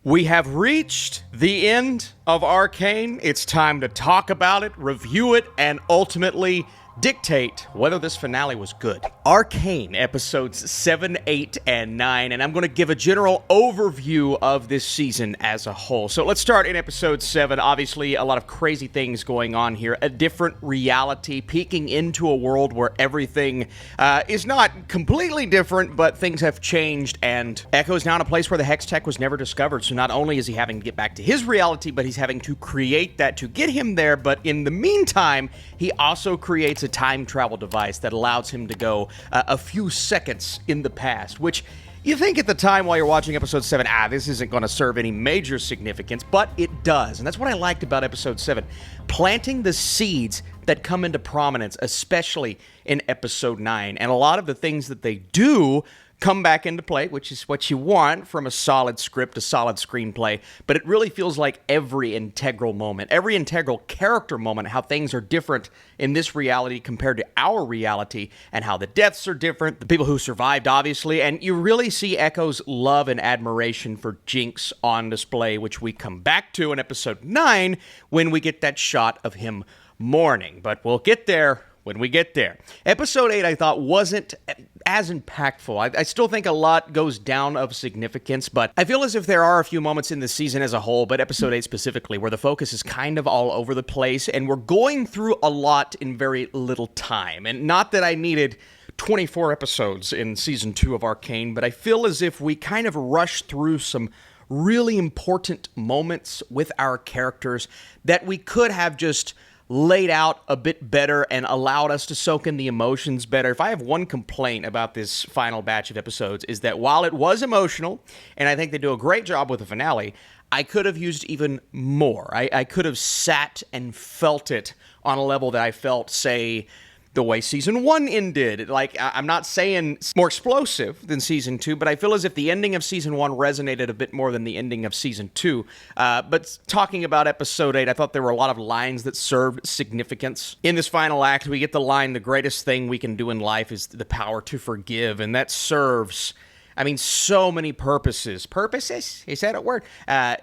We have reached the end of Arcane. It's time to talk about it, review it, and ultimately dictate whether this finale was good. Arcane episodes 7, 8, and 9, and I'm going to give a general overview of this season as a whole. So let's start in episode 7. Obviously, a lot of crazy things going on here. A different reality, peeking into a world where everything is not completely different, but things have changed, and Ekko is now in a place where the Hex tech was never discovered. So not only is he having to get back to his reality, but he's having to create that to get him there. But in the meantime, he also creates a time travel device that allows him to go a few seconds in the past, which you think at the time while you're watching episode 7, this isn't going to serve any major significance, but it does. And that's what I liked about episode 7, planting the seeds that come into prominence, especially in episode 9. And a lot of the things that they do come back into play, which is what you want from a solid script, a solid screenplay, but it really feels like every integral moment, every integral character moment, how things are different in this reality compared to our reality, and how the deaths are different, the people who survived, obviously, and you really see Ekko's love and admiration for Jinx on display, which we come back to in episode 9 when we get that shot of him mourning, but we'll get there when we get there. Episode 8, I thought, wasn't as impactful. I still think a lot goes down of significance, but I feel as if there are a few moments in the season as a whole, but episode 8 specifically, where the focus is kind of all over the place, and we're going through a lot in very little time. And not that I needed 24 episodes in season 2 of Arcane, but I feel as if we kind of rushed through some really important moments with our characters that we could have just laid out a bit better and allowed us to soak in the emotions better. If I have one complaint about this final batch of episodes, is that while it was emotional, and I think they do a great job with the finale, I could have used even more. I could have sat and felt it on a level that I felt, say, the way season 1 ended. Like, I'm not saying more explosive than season 2, but I feel as if the ending of season 1 resonated a bit more than the ending of season 2. But talking about episode 8, I thought there were a lot of lines that served significance. In this final act, we get the line, "The greatest thing we can do in life is the power to forgive," and that serves, I mean, so many purposes. Purposes? Is that a word?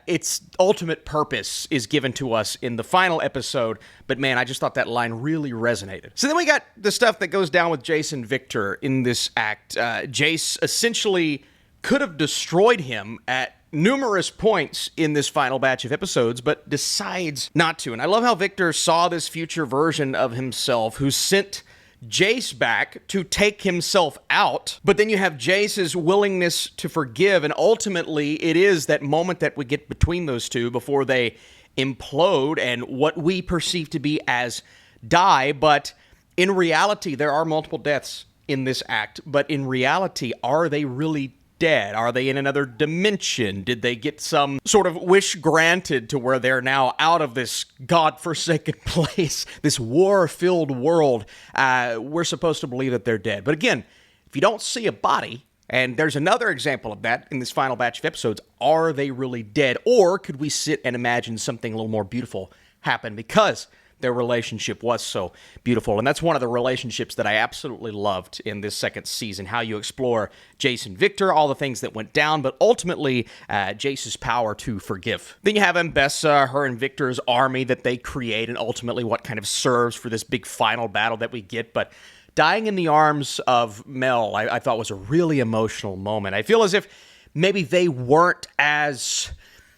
Its ultimate purpose is given to us in the final episode, but man, I just thought that line really resonated. So then we got the stuff that goes down with Jace and Victor in this act. Jace essentially could have destroyed him at numerous points in this final batch of episodes, but decides not to. And I love how Victor saw this future version of himself who sent Jace back to take himself out, but then you have Jace's willingness to forgive, and ultimately it is that moment that we get between those two before they implode and what we perceive to be as die, but in reality there are multiple deaths in this act, but in reality, are they really dead? Are they in another dimension? Did they get some sort of wish granted to where they're now out of this godforsaken place, this war-filled world? We're supposed to believe that they're dead. But again, if you don't see a body, and there's another example of that in this final batch of episodes, are they really dead? Or could we sit and imagine something a little more beautiful happen because their relationship was so beautiful? And that's one of the relationships that I absolutely loved in this second season, how you explore Jace and Victor, all the things that went down, but ultimately Jace's power to forgive. Then you have Ambessa, her and Victor's army that they create, and ultimately what kind of serves for this big final battle that we get. But dying in the arms of Merrill, I thought was a really emotional moment. I feel as if maybe they weren't as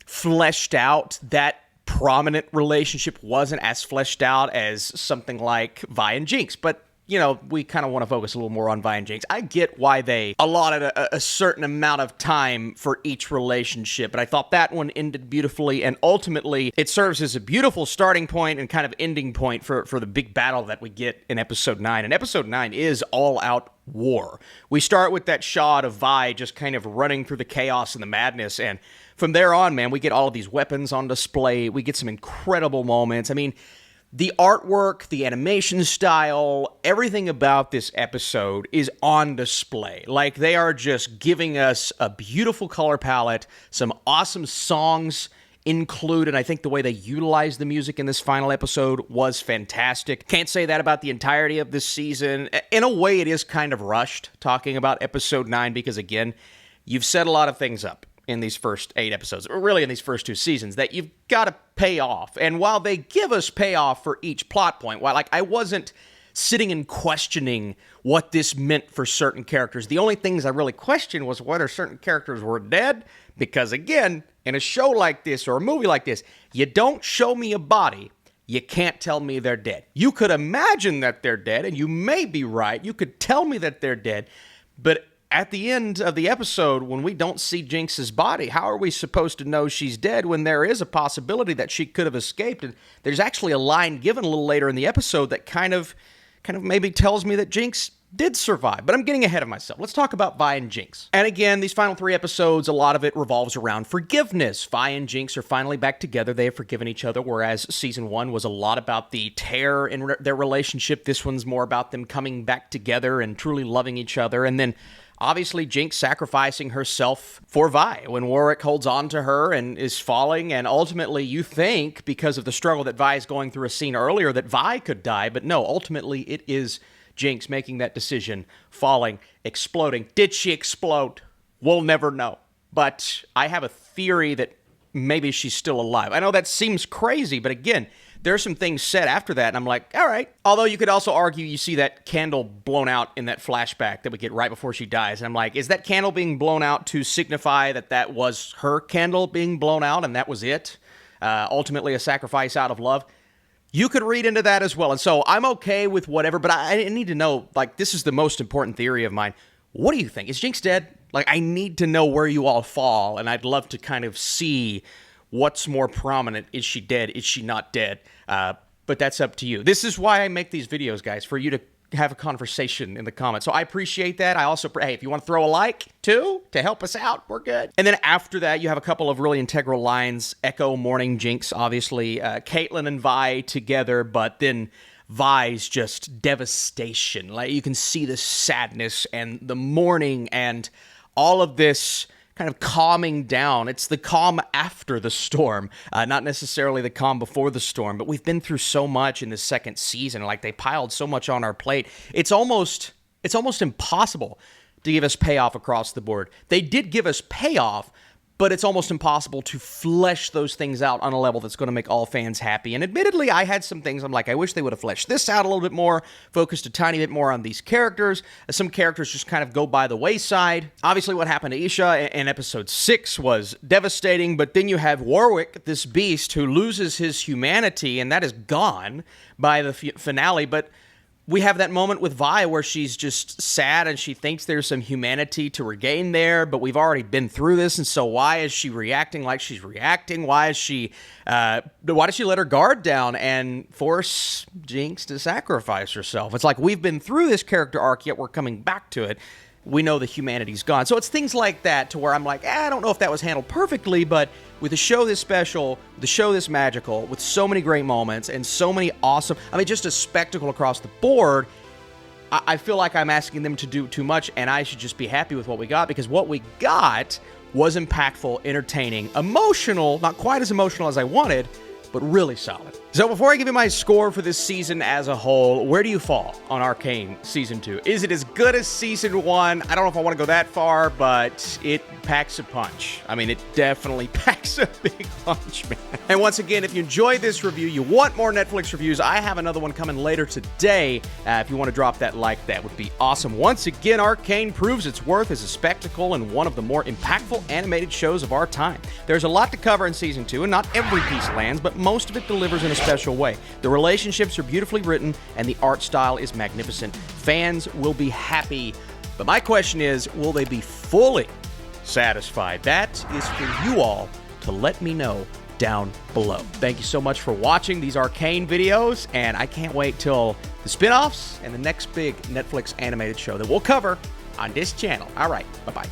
fleshed out, that prominent relationship wasn't as fleshed out as something like Vi and Jinx, but you know, we kind of want to focus a little more on Vi and Jinx. I get why they allotted a certain amount of time for each relationship, but I thought that one ended beautifully, and ultimately it serves as a beautiful starting point and kind of ending point for the big battle that we get in episode 9. And episode 9 is all out war. We start with that shot of Vi just kind of running through the chaos and the madness, and from there on, man, we get all of these weapons on display. We get some incredible moments. I mean, the artwork, the animation style, everything about this episode is on display. Like, they are just giving us a beautiful color palette, some awesome songs included. I think the way they utilized the music in this final episode was fantastic. Can't say that about the entirety of this season. In a way, it is kind of rushed talking about episode 9 because, again, you've set a lot of things up. in these first 8 episodes, or really in these first 2 seasons, that you've got to pay off. And while they give us payoff for each plot point, while I wasn't sitting and questioning what this meant for certain characters, the only things I really questioned was whether certain characters were dead, because again, in a show like this or a movie like this, you don't show me a body, you can't tell me they're dead. You could imagine that they're dead, and you may be right. You could tell me that they're dead, but at the end of the episode, when we don't see Jinx's body, how are we supposed to know she's dead when there is a possibility that she could have escaped? And there's actually a line given a little later in the episode that kind of maybe tells me that Jinx did survive. But I'm getting ahead of myself. Let's talk about Vi and Jinx. And again, these final 3 episodes, a lot of it revolves around forgiveness. Vi and Jinx are finally back together. They have forgiven each other, whereas season 1 was a lot about the tear in their relationship. This one's more about them coming back together and truly loving each other. And then obviously, Jinx sacrificing herself for Vi when Warwick holds on to her and is falling, and ultimately you think, because of the struggle that Vi is going through a scene earlier, that Vi could die, but no, ultimately it is Jinx making that decision, falling, exploding. Did she explode? We'll never know. But I have a theory that maybe she's still alive. I know that seems crazy, but again, there's some things said after that, and I'm like, all right. Although you could also argue you see that candle blown out in that flashback that we get right before she dies, and I'm like, is that candle being blown out to signify that that was her candle being blown out and that was it? Ultimately a sacrifice out of love? You could read into that as well, and so I'm okay with whatever, but I need to know, like, this is the most important theory of mine. What do you think? Is Jinx dead? Like, I need to know where you all fall, and I'd love to kind of see what's more prominent. Is she dead? Is she not dead? But that's up to you. This is why I make these videos, guys, for you to have a conversation in the comments. So I appreciate that. I also, hey, if you want to throw a like, too, to help us out, we're good. And then after that, you have a couple of really integral lines. Ekko mourning Jinx, obviously. Caitlyn and Vi together, but then Vi's just devastation. Like, you can see the sadness and the mourning and all of this kind of calming down. It's the calm after the storm, not necessarily the calm before the storm, but we've been through so much in the second season. Like, they piled so much on our plate. It's almost impossible to give us payoff across the board. They did give us payoff, but it's almost impossible to flesh those things out on a level that's going to make all fans happy. And admittedly, I had some things I'm like, I wish they would have fleshed this out a little bit more, focused a tiny bit more on these characters. Some characters just kind of go by the wayside. Obviously, what happened to Isha in episode 6 was devastating, but then you have Warwick, this beast, who loses his humanity, and that is gone by the finale. But we have that moment with Vi where she's just sad and she thinks there's some humanity to regain there, but we've already been through this, and so why is she reacting like she's reacting? Why does she let her guard down and force Jinx to sacrifice herself? It's like we've been through this character arc, yet we're coming back to it. We know the humanity's gone. So it's things like that to where I'm like, I don't know if that was handled perfectly, but with a show this special, the show this magical, with so many great moments and so many awesome, just a spectacle across the board, I feel like I'm asking them to do too much, and I should just be happy with what we got, because what we got was impactful, entertaining, emotional, not quite as emotional as I wanted, but really solid. So before I give you my score for this season as a whole, where do you fall on Arcane Season 2? Is it as good as Season 1? I don't know if I want to go that far, but it packs a punch. It definitely packs a big punch, man. And once again, if you enjoyed this review, you want more Netflix reviews, I have another one coming later today. If you want to drop that like, that would be awesome. Once again, Arcane proves its worth as a spectacle and one of the more impactful animated shows of our time. There's a lot to cover in Season 2, and not every piece lands, but most of it delivers in a special way. The relationships are beautifully written, and the art style is magnificent. Fans will be happy, but my question is, will they be fully satisfied? That is for you all to let me know down below. Thank you so much for watching these Arcane videos, and I can't wait till the spin-offs and the next big Netflix animated show that we'll cover on this channel. All right, bye-bye.